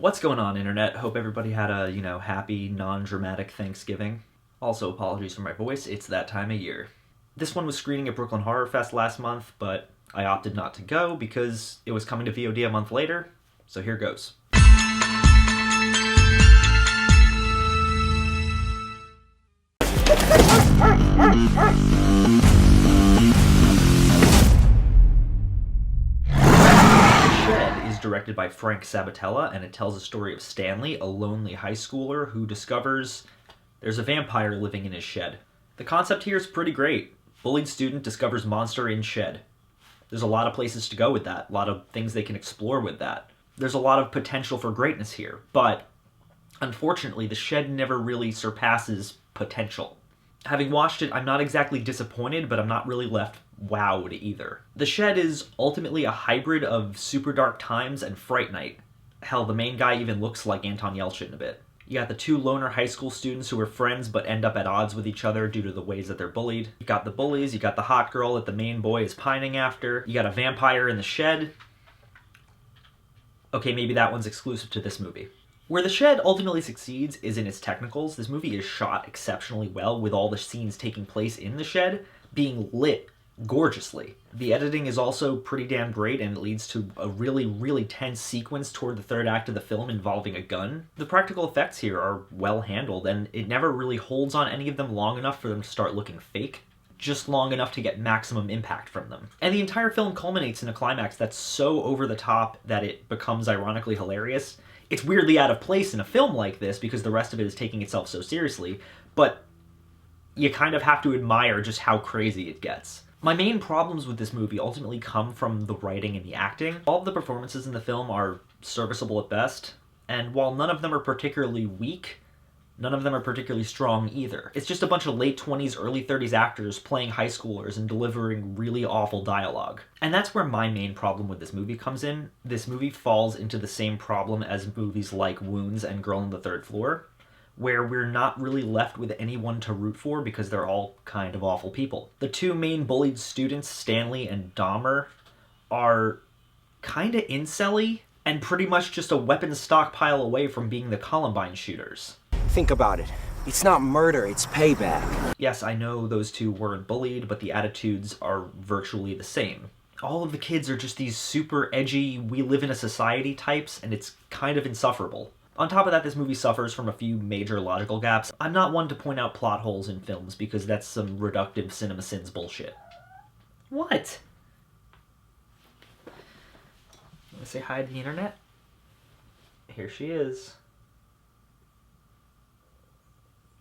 What's going on, internet? Hope everybody had a, happy, non-dramatic Thanksgiving. Also, apologies for my voice, it's that time of year. This one was screening at Brooklyn Horror Fest last month, but I opted not to go because it was coming to VOD a month later, so here goes. Directed by Frank Sabatella, and it tells the story of Stanley, a lonely high schooler who discovers there's a vampire living in his shed. The concept here is pretty great. Bullied student discovers monster in shed. There's a lot of places to go with that, a lot of things they can explore with that. There's a lot of potential for greatness here, but unfortunately the shed never really surpasses potential. Having watched it, I'm not exactly disappointed, but I'm not really left wowed either. The Shed is ultimately a hybrid of Super Dark Times and Fright Night. Hell, the main guy even looks like Anton Yelchin a bit. You got the two loner high school students who are friends but end up at odds with each other due to the ways that they're bullied. You got the bullies, you got the hot girl that the main boy is pining after, you got a vampire in the shed. Okay, maybe that one's exclusive to this movie. Where The Shed ultimately succeeds is in its technicals. This movie is shot exceptionally well, with all the scenes taking place in the shed being lit gorgeously. The editing is also pretty damn great, and it leads to a really, really tense sequence toward the third act of the film involving a gun. The practical effects here are well handled, and it never really holds on any of them long enough for them to start looking fake. Just long enough to get maximum impact from them. And the entire film culminates in a climax that's so over the top that it becomes ironically hilarious. It's weirdly out of place in a film like this because the rest of it is taking itself so seriously, but you kind of have to admire just how crazy it gets. My main problems with this movie ultimately come from the writing and the acting. All of the performances in the film are serviceable at best, and while none of them are particularly weak, none of them are particularly strong either. It's just a bunch of late 20s, early 30s actors playing high schoolers and delivering really awful dialogue. And that's where my main problem with this movie comes in. This movie falls into the same problem as movies like Wounds and Girl on the Third Floor, where we're not really left with anyone to root for because they're all kind of awful people. The two main bullied students, Stanley and Dahmer, are kinda incel-y and pretty much just a weapons stockpile away from being the Columbine shooters. Think about it. It's not murder, it's payback. Yes, I know those two weren't bullied, but the attitudes are virtually the same. All of the kids are just these super edgy, we live in a society types, and it's kind of insufferable. On top of that, this movie suffers from a few major logical gaps. I'm not one to point out plot holes in films because that's some reductive cinema sins bullshit. What? Want to say hi to the internet? Here she is.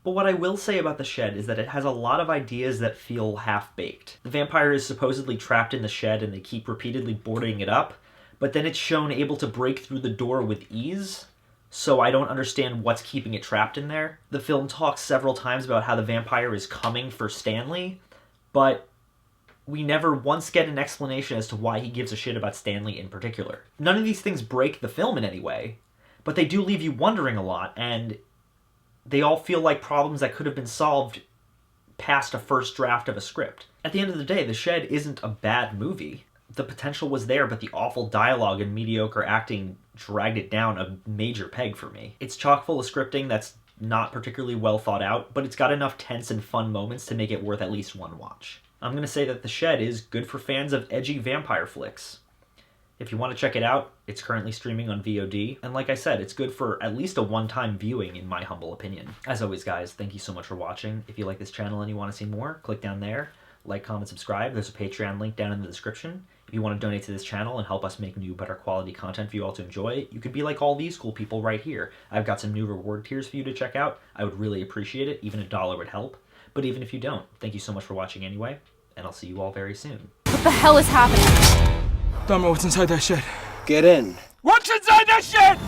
But what I will say about The Shed is that it has a lot of ideas that feel half-baked. The vampire is supposedly trapped in the shed and they keep repeatedly boarding it up, but then it's shown able to break through the door with ease, so I don't understand what's keeping it trapped in there. The film talks several times about how the vampire is coming for Stanley, but we never once get an explanation as to why he gives a shit about Stanley in particular. None of these things break the film in any way, but they do leave you wondering a lot, and they all feel like problems that could have been solved past a first draft of a script. At the end of the day, The Shed isn't a bad movie. The potential was there, but the awful dialogue and mediocre acting dragged it down a major peg for me. It's chock full of scripting that's not particularly well thought out, but it's got enough tense and fun moments to make it worth at least one watch. I'm gonna say that The Shed is good for fans of edgy vampire flicks. If you want to check it out, it's currently streaming on VOD, and like I said, it's good for at least a one-time viewing in my humble opinion. As always guys, thank you so much for watching. If you like this channel and you want to see more, click down there, like, comment, subscribe. There's a Patreon link down in the description. If you want to donate to this channel and help us make new, better quality content for you all to enjoy, you could be like all these cool people right here. I've got some new reward tiers for you to check out. I would really appreciate it. Even $1 would help. But even if you don't, thank you so much for watching anyway, and I'll see you all very soon. What the hell is happening? Dahmer, what's inside that shed? Get in. What's inside that shed?